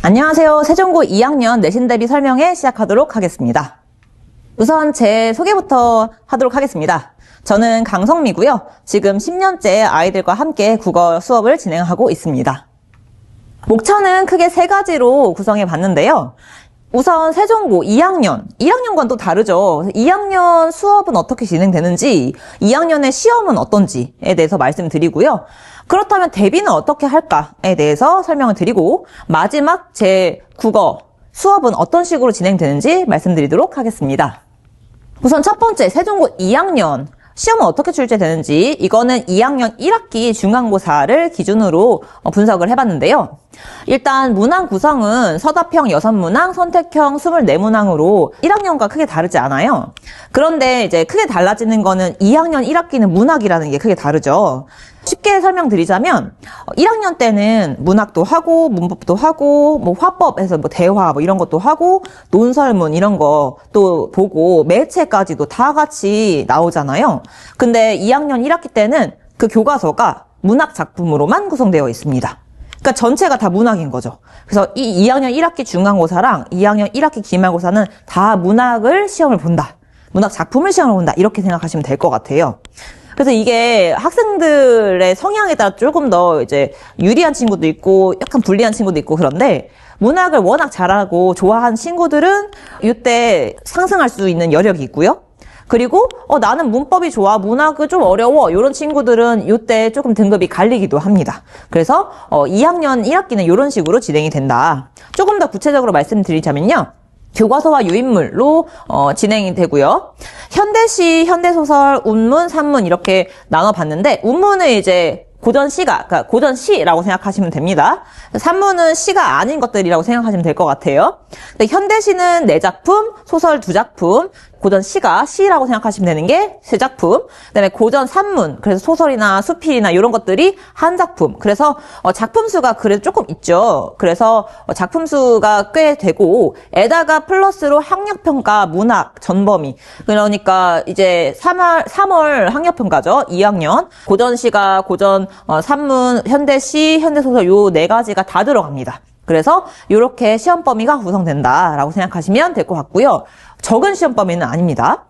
안녕하세요. 세종고 2학년 내신 대비 설명회 시작하도록 하겠습니다. 우선 제 소개부터 하도록 하겠습니다. 저는 강성미고요. 지금 10년째 아이들과 함께 국어 수업을 진행하고 있습니다. 목차는 크게 세 가지로 구성해 봤는데요. 우선 세종고 2학년과는 또 다르죠. 2학년 수업은 어떻게 진행되는지, 2학년의 시험은 어떤지에 대해서 말씀드리고요. 그렇다면 대비는 어떻게 할까에 대해서 설명을 드리고, 마지막 제 국어 수업은 어떤 식으로 진행되는지 말씀드리도록 하겠습니다. 우선 첫 번째, 세종고 2학년 시험은 어떻게 출제되는지, 이거는 2학년 1학기 중간고사를 기준으로 분석을 해봤는데요. 일단 문항 구성은 서답형 6문항, 선택형 24문항으로 1학년과 크게 다르지 않아요. 그런데 이제 크게 달라지는 거는 2학년 1학기는 문학이라는 게 크게 다르죠. 쉽게 설명드리자면 1학년 때는 문학도 하고 문법도 하고 뭐 화법에서 뭐 대화 뭐 이런 것도 하고 논설문 이런 것도 보고 매체까지도 다 같이 나오잖아요. 근데 2학년 1학기 때는 그 교과서가 문학 작품으로만 구성되어 있습니다. 그러니까 전체가 다 문학인 거죠. 그래서 이 2학년 1학기 중간고사랑 2학년 1학기 기말고사는 다 문학을 시험을 본다. 문학 작품을 시험을 본다. 이렇게 생각하시면 될 것 같아요. 그래서 이게 학생들의 성향에 따라 조금 더 이제 유리한 친구도 있고 약간 불리한 친구도 있고 그런데 문학을 워낙 잘하고 좋아하는 친구들은 이때 상승할 수 있는 여력이 있고요. 그리고 나는 문법이 좋아, 문학은 좀 어려워 이런 친구들은 이때 조금 등급이 갈리기도 합니다. 그래서 2학년 1학기는 이런 식으로 진행이 된다. 조금 더 구체적으로 말씀드리자면요. 교과서와 유인물로 진행이 되고요. 현대시, 현대소설, 운문, 산문 이렇게 나눠봤는데 운문은 이제 고전시가, 그러니까 고전시라고 생각하시면 됩니다. 산문은 시가 아닌 것들이라고 생각하시면 될 것 같아요. 근데 현대시는 4작품, 소설 2작품, 고전시가 시라고 생각하시면 되는 게 3작품, 그다음에 고전 산문, 그래서 소설이나 수필이나 이런 것들이 1작품. 그래서 작품 수가 그래도 조금 있죠. 그래서 작품 수가 꽤 되고 에다가 플러스로 학력평가, 문학, 전범위. 그러니까 이제 3월 학력평가죠. 2학년. 고전시가 고전 산문, 현대시, 현대소설 요 4가지가 다 들어갑니다. 그래서 이렇게 시험 범위가 구성된다라고 생각하시면 될 것 같고요. 적은 시험 범위는 아닙니다.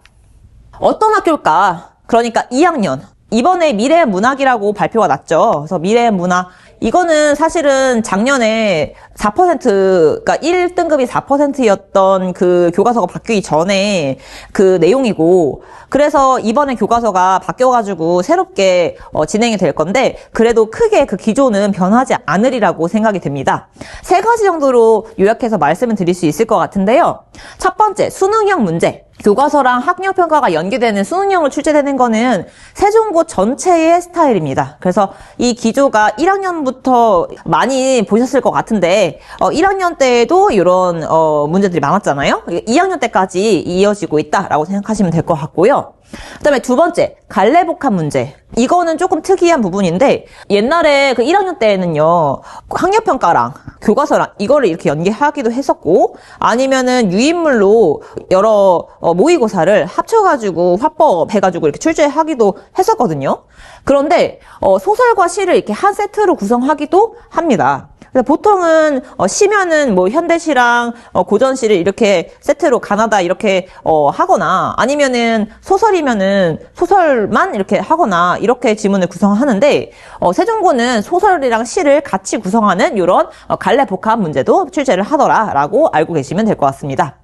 어떤 학교일까? 그러니까 2학년. 이번에 미래의 문학이라고 발표가 났죠. 그래서 미래의 문학. 이거는 사실은 작년에 4%, 그러니까 1등급이 4%였던 그 교과서가 바뀌기 전에 그 내용이고, 그래서 이번에 교과서가 바뀌어가지고 새롭게 진행이 될 건데, 그래도 크게 그 기조는 변하지 않으리라고 생각이 됩니다. 3가지 정도로 요약해서 말씀을 드릴 수 있을 것 같은데요. 첫 번째, 수능형 문제. 교과서랑 학력평가가 연계되는 수능형으로 출제되는 거는 세종고 전체의 스타일입니다. 그래서 이 기조가 1학년부터 많이 보셨을 것 같은데 1학년 때에도 이런 문제들이 많았잖아요. 2학년 때까지 이어지고 있다라고 생각하시면 될 것 같고요. 그다음에 두 번째, 갈래복합 문제. 이거는 조금 특이한 부분인데 옛날에 그 1학년 때에는요 학력평가랑 교과서랑 이거를 이렇게 연계하기도 했었고 아니면은 유인물로 여러 모의고사를 합쳐가지고 화법 해가지고 이렇게 출제하기도 했었거든요. 그런데 소설과 시를 이렇게 한 세트로 구성하기도 합니다. 그래서 보통은 시면은 뭐 현대시랑 고전시를 이렇게 세트로 가나다 이렇게 하거나 아니면은 소설이면은 소설만 이렇게 하거나 이렇게 지문을 구성하는데 세종고는 소설이랑 시를 같이 구성하는 이런 갈래복합 문제도 출제를 하더라라고 알고 계시면 될 것 같습니다.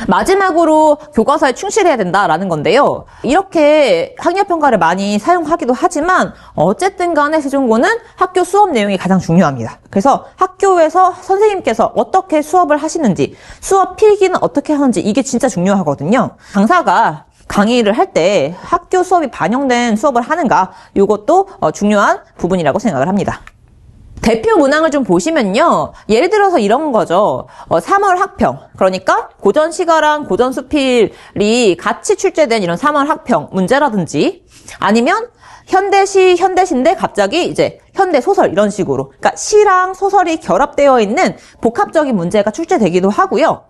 마지막으로 교과서에 충실해야 된다라는 건데요. 이렇게 학력평가를 많이 사용하기도 하지만 어쨌든 간에 세종고는 학교 수업 내용이 가장 중요합니다. 그래서 학교에서 선생님께서 어떻게 수업을 하시는지, 수업 필기는 어떻게 하는지 이게 진짜 중요하거든요. 강사가 강의를 할 때 학교 수업이 반영된 수업을 하는가, 이것도 중요한 부분이라고 생각을 합니다. 대표 문항을 좀 보시면요. 예를 들어서 이런 거죠. 3월 학평. 그러니까 고전 시가랑 고전 수필이 같이 출제된 이런 3월 학평 문제라든지 아니면 현대시, 현대시인데 갑자기 이제 현대소설 이런 식으로. 그러니까 시랑 소설이 결합되어 있는 복합적인 문제가 출제되기도 하고요.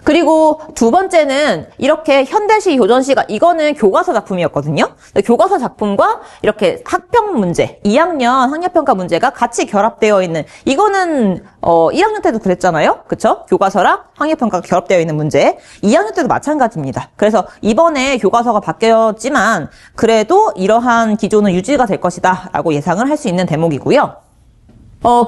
그리고 두 번째는 이렇게 현대시, 교전시가 이거는 교과서 작품이었거든요. 교과서 작품과 이렇게 학평 문제, 2학년 학력평가 문제가 같이 결합되어 있는 이거는 1학년 때도 그랬잖아요. 그쵸? 교과서랑 학력평가가 결합되어 있는 문제. 2학년 때도 마찬가지입니다. 그래서 이번에 교과서가 바뀌었지만 그래도 이러한 기조는 유지가 될 것이다 라고 예상을 할 수 있는 대목이고요.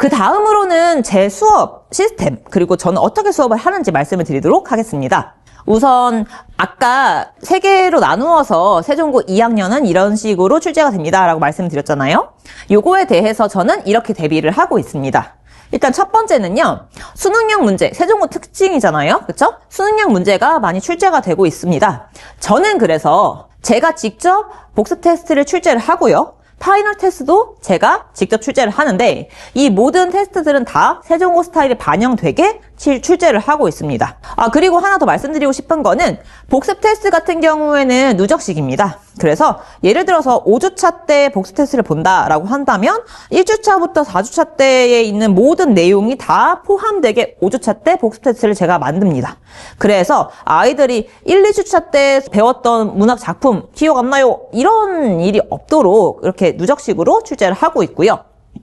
그 다음으로는 제 수업 시스템, 그리고 저는 어떻게 수업을 하는지 말씀을 드리도록 하겠습니다. 우선 아까 3개로 나누어서 세종고 2학년은 이런 식으로 출제가 됩니다 라고 말씀드렸잖아요. 요거에 대해서 저는 이렇게 대비를 하고 있습니다. 일단 첫 번째는요, 수능형 문제, 세종고 특징이잖아요. 그쵸? 수능형 문제가 많이 출제가 되고 있습니다. 저는 그래서 제가 직접 복습 테스트를 출제를 하고요. 파이널 테스트도 제가 직접 출제를 하는데 이 모든 테스트들은 다 세종고 스타일이 반영되게 출제를 하고 있습니다. 그리고 하나 더 말씀드리고 싶은 거는 복습 테스트 같은 경우에는 누적식입니다. 그래서 예를 들어서 5주차 때 복습 테스트를 본다라고 한다면 1주차부터 4주차 때에 있는 모든 내용이 다 포함되게 5주차 때 복습 테스트를 제가 만듭니다. 그래서 아이들이 1, 2주차 때 배웠던 문학 작품 기억 안 나요? 이런 일이 없도록 이렇게 누적식으로 출제를 하고 있고요.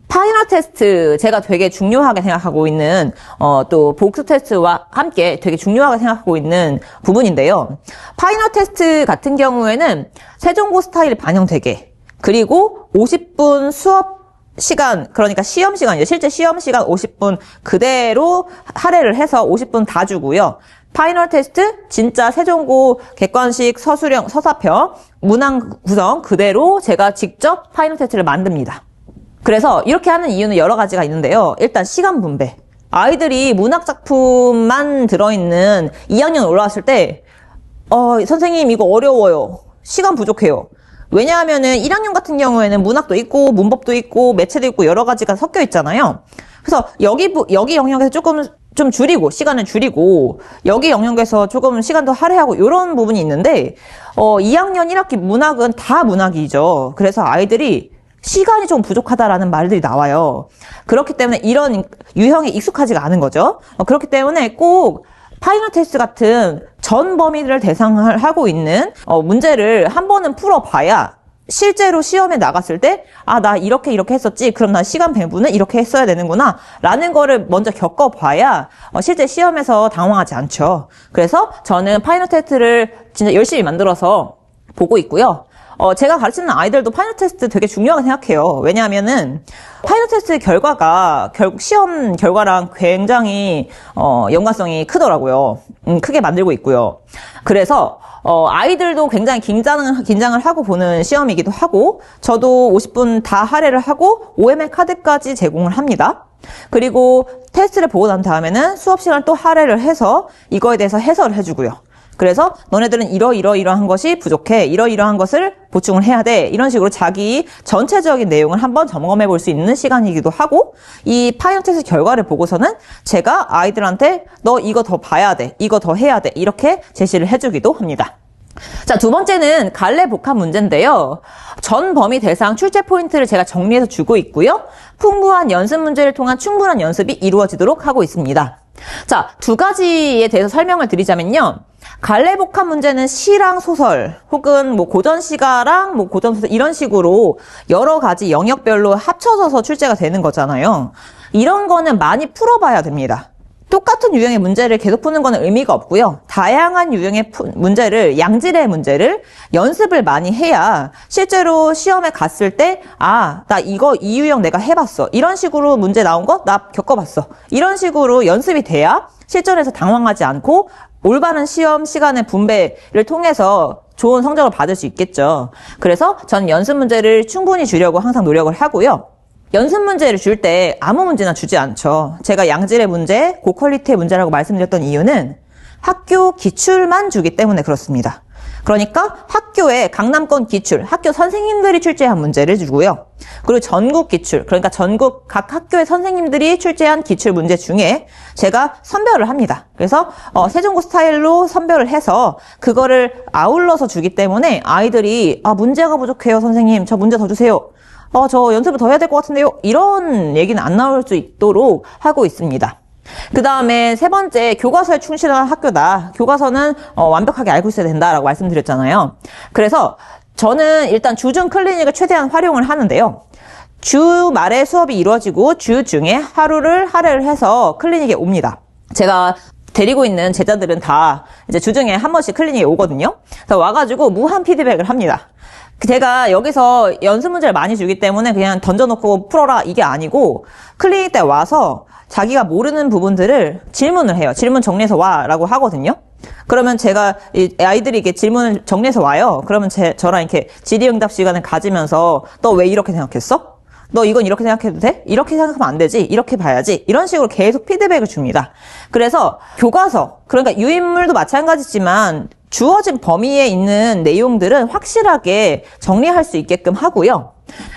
파이널 테스트 제가 되게 중요하게 생각하고 있는 또 복습 테스트와 함께 되게 중요하게 생각하고 있는 부분인데요. 파이널 테스트 같은 경우에는 세종고 스타일이 반영되게, 그리고 50분 수업 시간, 그러니까 시험 시간이죠. 실제 시험 시간 50분 그대로 할애를 해서 50분 다 주고요. 파이널 테스트 진짜 세종고 객관식 서술형 서사평 문항 구성 그대로 제가 직접 파이널 테스트를 만듭니다. 그래서 이렇게 하는 이유는 여러 가지가 있는데요. 일단 시간 분배. 아이들이 문학 작품만 들어있는 2학년 올라왔을 때 선생님 이거 어려워요. 시간 부족해요. 왜냐하면은 1학년 같은 경우에는 문학도 있고 문법도 있고 매체도 있고 여러 가지가 섞여 있잖아요. 그래서 여기 영역에서 좀 줄이고, 시간을 줄이고, 여기 영역에서 조금 시간 더 할애하고, 이런 부분이 있는데, 2학년 1학기 문학은 다 문학이죠. 그래서 아이들이 시간이 좀 부족하다라는 말들이 나와요. 그렇기 때문에 이런 유형에 익숙하지가 않은 거죠. 그렇기 때문에 꼭 파이널 테스트 같은 전 범위를 대상을 하고 있는 문제를 한 번은 풀어봐야 실제로 시험에 나갔을 때 나 이렇게 했었지, 그럼 나 시간 배분은 이렇게 했어야 되는구나 라는 거를 먼저 겪어봐야 실제 시험에서 당황하지 않죠. 그래서 저는 파이널 테스트를 진짜 열심히 만들어서 보고 있고요. 제가 가르치는 아이들도 파이널 테스트 되게 중요하게 생각해요. 왜냐하면은 파이널 테스트 결과가 결국 시험 결과랑 굉장히 연관성이 크더라고요. 크게 만들고 있고요. 그래서 아이들도 굉장히 긴장을 하고 보는 시험이기도 하고, 저도 50분 다 할애를 하고 OMR 카드까지 제공을 합니다. 그리고 테스트를 보고 난 다음에는 수업 시간을 또 할애를 해서 이거에 대해서 해설을 해주고요. 그래서 너네들은 이러한 것이 부족해, 이러한 것을 보충을 해야 돼, 이런 식으로 자기 전체적인 내용을 한번 점검해 볼 수 있는 시간이기도 하고, 이 파이널 테스트 결과를 보고서는 제가 아이들한테 너 이거 더 봐야 돼, 이거 더 해야 돼, 이렇게 제시를 해주기도 합니다. 자, 두 번째는 갈래 복합 문제인데요. 전 범위 대상 출제 포인트를 제가 정리해서 주고 있고요. 풍부한 연습 문제를 통한 충분한 연습이 이루어지도록 하고 있습니다. 자, 두 가지에 대해서 설명을 드리자면요. 갈래 복합 문제는 시랑 소설, 혹은 고전시가랑 고전소설 이런 식으로 여러 가지 영역별로 합쳐져서 출제가 되는 거잖아요. 이런 거는 많이 풀어봐야 됩니다. 똑같은 유형의 문제를 계속 푸는 거는 의미가 없고요. 다양한 유형의 문제를, 양질의 문제를 연습을 많이 해야 실제로 시험에 갔을 때 나 이 유형 내가 해봤어, 이런 식으로 문제 나온 거 나 겪어봤어, 이런 식으로 연습이 돼야 실전에서 당황하지 않고 올바른 시험 시간의 분배를 통해서 좋은 성적을 받을 수 있겠죠. 그래서 저는 연습 문제를 충분히 주려고 항상 노력을 하고요. 연습 문제를 줄 때 아무 문제나 주지 않죠. 제가 양질의 문제, 고퀄리티의 문제라고 말씀드렸던 이유는 학교 기출만 주기 때문에 그렇습니다. 그러니까 학교에 강남권 기출, 학교 선생님들이 출제한 문제를 주고요. 그리고 전국 기출, 그러니까 전국 각 학교의 선생님들이 출제한 기출 문제 중에 제가 선별을 합니다. 그래서 세종고 스타일로 선별을 해서 그거를 아울러서 주기 때문에 아이들이 문제가 부족해요 선생님, 저 문제 더 주세요, 저 연습을 더 해야 될 것 같은데요, 이런 얘기는 안 나올 수 있도록 하고 있습니다. 그 다음에 세 번째, 교과서에 충실한 학교다. 교과서는 완벽하게 알고 있어야 된다라고 말씀드렸잖아요. 그래서 저는 일단 주중 클리닉을 최대한 활용을 하는데요. 주말에 수업이 이루어지고 주중에 하루를 할애를 해서 클리닉에 옵니다. 제가 데리고 있는 제자들은 다 이제 주중에 한 번씩 클리닉에 오거든요. 그래서 와가지고 무한 피드백을 합니다. 제가 여기서 연습 문제를 많이 주기 때문에 그냥 던져놓고 풀어라 이게 아니고 클리닉 때 와서 자기가 모르는 부분들을 질문을 해요. 질문 정리해서 와라고 하거든요. 그러면 제가 아이들이 이렇게 질문을 정리해서 와요. 그러면 저랑 이렇게 질의응답 시간을 가지면서 너 왜 이렇게 생각했어? 너 이건 이렇게 생각해도 돼? 이렇게 생각하면 안 되지? 이렇게 봐야지? 이런 식으로 계속 피드백을 줍니다. 그래서 교과서, 그러니까 유인물도 마찬가지지만 주어진 범위에 있는 내용들은 확실하게 정리할 수 있게끔 하고요.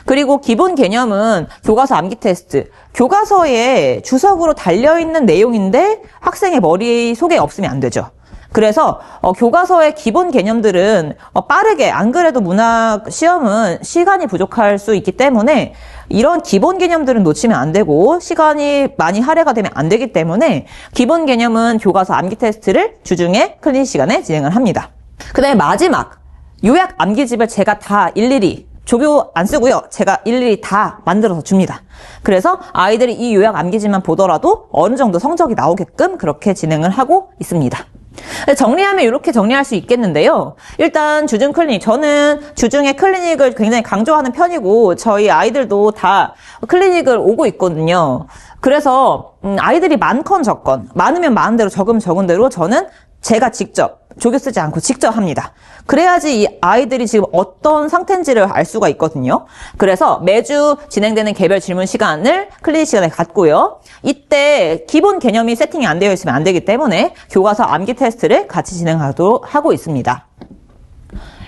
그리고 기본 개념은 교과서 암기 테스트. 교과서에 주석으로 달려있는 내용인데 학생의 머릿속에 없으면 안 되죠. 그래서 교과서의 기본 개념들은 빠르게, 안 그래도 문학 시험은 시간이 부족할 수 있기 때문에 이런 기본 개념들은 놓치면 안 되고 시간이 많이 할애가 되면 안 되기 때문에 기본 개념은 교과서 암기 테스트를 주중에 클리닉 시간에 진행을 합니다. 그 다음에 마지막, 요약 암기집을 제가 다 일일이 조교 안 쓰고요. 제가 일일이 다 만들어서 줍니다. 그래서 아이들이 이 요약 암기집만 보더라도 어느 정도 성적이 나오게끔 그렇게 진행을 하고 있습니다. 정리하면 이렇게 정리할 수 있겠는데요. 일단 주중 클리닉, 저는 주중에 클리닉을 굉장히 강조하는 편이고 저희 아이들도 다 클리닉을 오고 있거든요. 그래서 아이들이 많건 적건, 많으면 많은 대로 적으면 적은 대로 저는 제가 직접 조교 쓰지 않고 직접 합니다. 그래야지 이 아이들이 지금 어떤 상태인지를 알 수가 있거든요. 그래서 매주 진행되는 개별 질문 시간을 클리닉 시간에 갖고요. 이때 기본 개념이 세팅이 안 되어 있으면 안 되기 때문에 교과서 암기 테스트를 같이 진행하도록 하고 있습니다.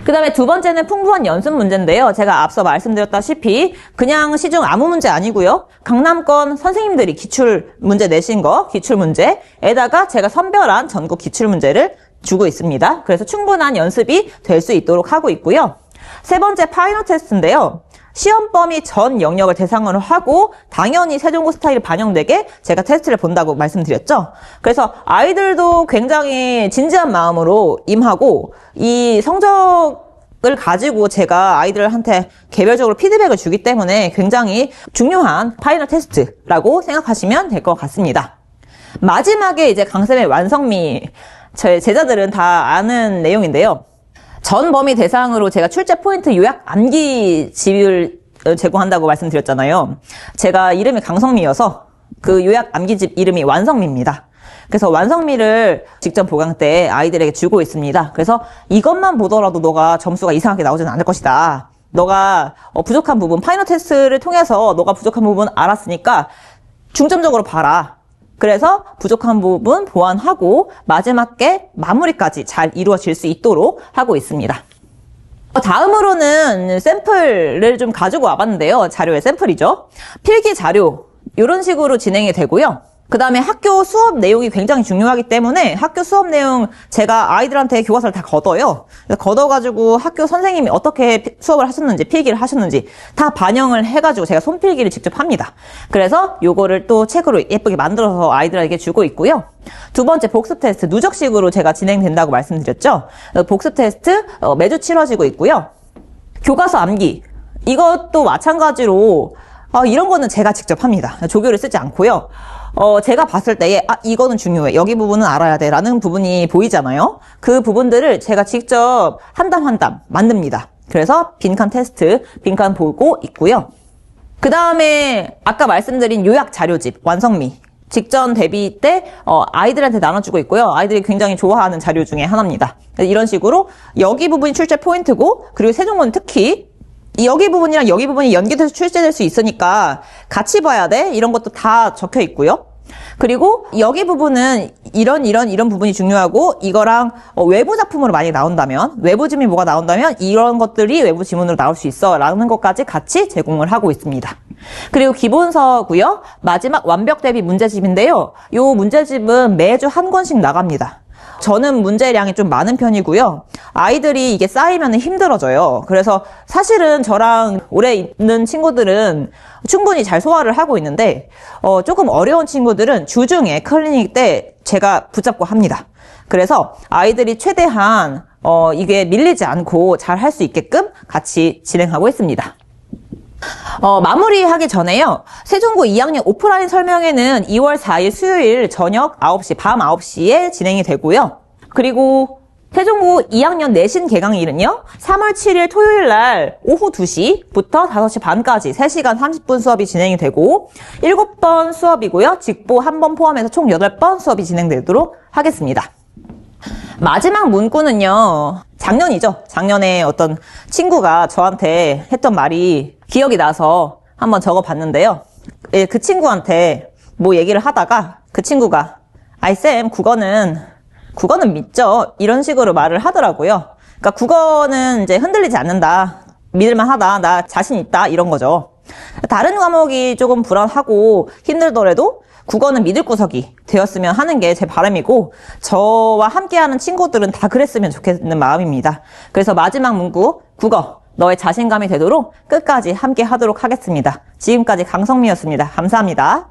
그 다음에 두 번째는 풍부한 연습 문제인데요. 제가 앞서 말씀드렸다시피 그냥 시중 아무 문제 아니고요. 강남권 선생님들이 기출 문제 내신 거, 기출 문제에다가 제가 선별한 전국 기출 문제를 주고 있습니다. 그래서 충분한 연습이 될 수 있도록 하고 있고요. 세 번째 파이널 테스트인데요. 시험 범위 전 영역을 대상으로 하고 당연히 세종고 스타일이 반영되게 제가 테스트를 본다고 말씀드렸죠. 그래서 아이들도 굉장히 진지한 마음으로 임하고 이 성적을 가지고 제가 아이들한테 개별적으로 피드백을 주기 때문에 굉장히 중요한 파이널 테스트라고 생각하시면 될 것 같습니다. 마지막에 이제 강쌤의 완성미, 저희 제자들은 다 아는 내용인데요. 전 범위 대상으로 제가 출제 포인트 요약 암기집을 제공한다고 말씀드렸잖아요. 제가 이름이 강성미여서 그 요약 암기집 이름이 완성미입니다. 그래서 완성미를 직전 보강 때 아이들에게 주고 있습니다. 그래서 이것만 보더라도 너가 점수가 이상하게 나오지는 않을 것이다. 너가 부족한 부분, 파이널 테스트를 통해서 너가 부족한 부분 알았으니까 중점적으로 봐라. 그래서 부족한 부분 보완하고 마지막에 마무리까지 잘 이루어질 수 있도록 하고 있습니다. 다음으로는 샘플을 좀 가지고 와봤는데요. 자료의 샘플이죠. 필기 자료 이런 식으로 진행이 되고요. 그 다음에 학교 수업 내용이 굉장히 중요하기 때문에 학교 수업 내용 제가 아이들한테 교과서를 다 걷어요. 걷어가지고 학교 선생님이 어떻게 수업을 하셨는지 필기를 하셨는지 다 반영을 해가지고 제가 손필기를 직접 합니다. 그래서 요거를 또 책으로 예쁘게 만들어서 아이들에게 주고 있고요. 두 번째 복습 테스트 누적식으로 제가 진행된다고 말씀드렸죠. 복습 테스트 매주 치러지고 있고요. 교과서 암기 이것도 마찬가지로 이런 거는 제가 직접 합니다. 조교를 쓰지 않고요. 제가 봤을 때에 이거는 중요해. 여기 부분은 알아야 돼. 라는 부분이 보이잖아요. 그 부분들을 제가 직접 한 땀 한 땀 만듭니다. 그래서 빈칸 테스트, 빈칸 보고 있고요. 그 다음에 아까 말씀드린 요약 자료집, 완성미. 직전 대비 때 아이들한테 나눠주고 있고요. 아이들이 굉장히 좋아하는 자료 중에 하나입니다. 이런 식으로 여기 부분이 출제 포인트고 그리고 세종고는 특히 여기 부분이랑 여기 부분이 연계돼서 출제될 수 있으니까 같이 봐야 돼. 이런 것도 다 적혀 있고요. 그리고 여기 부분은 이런 부분이 중요하고 이거랑 외부 작품으로 많이 나온다면 외부 지문이 뭐가 나온다면 이런 것들이 외부 지문으로 나올 수 있어 라는 것까지 같이 제공을 하고 있습니다. 그리고 기본서고요. 마지막 완벽 대비 문제집인데요. 이 문제집은 매주 한 권씩 나갑니다. 저는 문제량이 좀 많은 편이고요. 아이들이 이게 쌓이면 힘들어져요. 그래서 사실은 저랑 오래 있는 친구들은 충분히 잘 소화를 하고 있는데 조금 어려운 친구들은 주중에 클리닉 때 제가 붙잡고 합니다. 그래서 아이들이 최대한 이게 밀리지 않고 잘 할 수 있게끔 같이 진행하고 있습니다. 마무리하기 전에요. 세종고 2학년 오프라인 설명회는 2월 4일 수요일 저녁 9시, 밤 9시에 진행이 되고요. 그리고 세종고 2학년 내신 개강일은요. 3월 7일 토요일 날 오후 2시부터 5시 반까지 3시간 30분 수업이 진행이 되고 7번 수업이고요. 직보 1번 포함해서 총 8번 수업이 진행되도록 하겠습니다. 마지막 문구는요. 작년이죠. 작년에 어떤 친구가 저한테 했던 말이 기억이 나서 한번 적어봤는데요. 예, 그 친구한테 뭐 얘기를 하다가 그 친구가 아이 쌤 국어는 믿죠. 이런 식으로 말을 하더라고요. 그러니까 국어는 이제 흔들리지 않는다. 믿을만하다. 나 자신 있다. 이런 거죠. 다른 과목이 조금 불안하고 힘들더라도 국어는 믿을 구석이 되었으면 하는 게 제 바람이고 저와 함께하는 친구들은 다 그랬으면 좋겠는 마음입니다. 그래서 마지막 문구 국어 너의 자신감이 되도록 끝까지 함께 하도록 하겠습니다. 지금까지 강성미였습니다. 감사합니다.